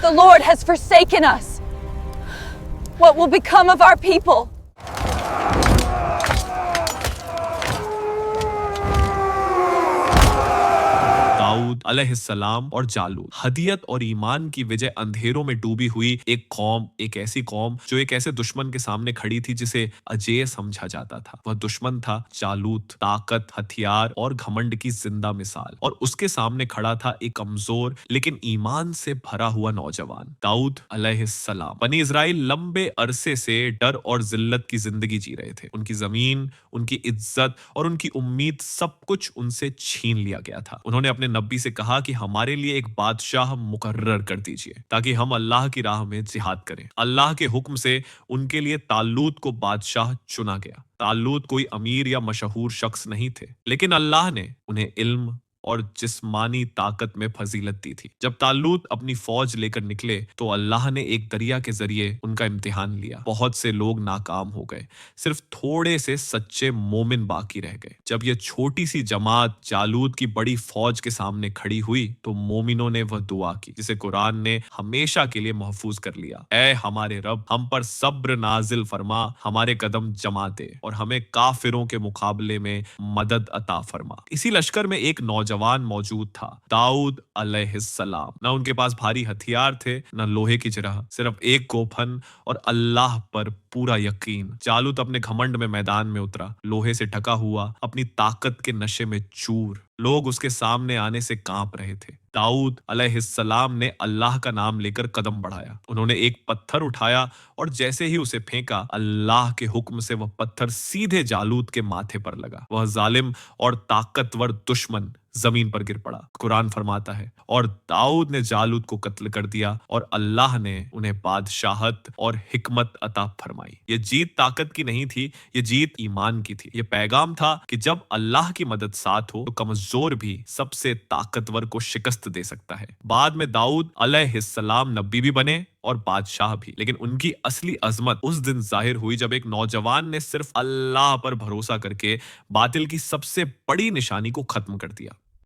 The Lord has forsaken us. What will become of our people? Dawood अलैहिस्सलाम और जालूत। हदियत और ईमान की वजह अंधेरों में डूबी हुई एक कौम, एक ऐसी कौम जो एक ऐसे दुश्मन के सामने खड़ी थी जिसे अजेय समझा जाता था। वह दुश्मन था जालूत, ताकत, हथियार और घमंड की जिंदा मिसाल। और उसके सामने खड़ा था एक कमजोर लेकिन ईमान से भरा हुआ नौजवान, दाऊद अलैहिस्सलाम। बनी इजराइल लंबे अरसे से डर और जिल्लत की जिंदगी जी रहे थे। उनकी जमीन, उनकी इज्जत और उनकी उम्मीद सब कुछ उनसे छीन लिया गया था। उन्होंने अपने नबी से कहा कि हमारे लिए एक बादशाह मुकर्रर कर दीजिए ताकि हम अल्लाह की राह में जिहाद करें। अल्लाह के हुक्म से उनके लिए तालूत को बादशाह चुना गया। तालूत कोई अमीर या मशहूर शख्स नहीं थे, लेकिन अल्लाह ने उन्हें इल्म और जिस्मानी ताकत में फजीलत दी थी। जब तालूत अपनी फौज लेकर निकले तो अल्लाह ने एक दरिया के जरिए उनका इम्तिहान लिया। बहुत से लोग नाकाम हो गए, सिर्फ थोड़े से सच्चे मोमिन बाकी रह गए। जब यह छोटी सी जमात जालूत की बड़ी फौज के सामने खड़ी हुई तो मोमिनों ने वह दुआ की जिसे कुरान ने हमेशा के लिए महफूज कर लिया। ऐ हमारे रब, हम पर सब्र नाजिल फरमा, हमारे कदम जमा दे और हमें काफिरों के मुकाबले में मदद अता फरमा। इसी लश्कर में एक नौजवान मौजूद था, दाऊद अलैहिस्सलाम। न उनके पास भारी हथियार थे, न लोहे की जरह, सिर्फ एक गोफन और अल्लाह पर पूरा यकीन। जालूत अपने घमंड में मैदान में उतरा, लोहे से ढका हुआ, अपनी ताकत के नशे में चूर। लोग उसके सामने आने से कांप रहे थे। दाऊद अलैहिस्सलाम ने अल्लाह का नाम लेकर कदम बढ़ाया। उन्होंने एक पत्थर उठाया और जैसे ही उसे फेंका, अल्लाह के हुक्म से वह पत्थर सीधे जालूत के माथे पर लगा। वह जालिम और ताकतवर दुश्मन जमीन पर गिर पड़ा। कुरान फरमाता है, और दाऊद ने जालूत को कत्ल कर दिया और अल्लाह ने उन्हें बादशाहत और हिकमत अता फरमाई। ये जीत ताकत की नहीं थी, ये जीत ईमान की थी। ये पैगाम था कि जब अल्लाह की मदद साथ हो तो कमजोर भी सबसे ताकतवर को शिकस्त दे सकता है। बाद में दाऊद अलैहिस्सलाम नबी भी बने और बादशाह भी, लेकिन उनकी असली अजमत उस दिन जाहिर हुई जब एक नौजवान ने सिर्फ अल्लाह पर भरोसा करके बातिल की सबसे बड़ी निशानी को खत्म कर दिया।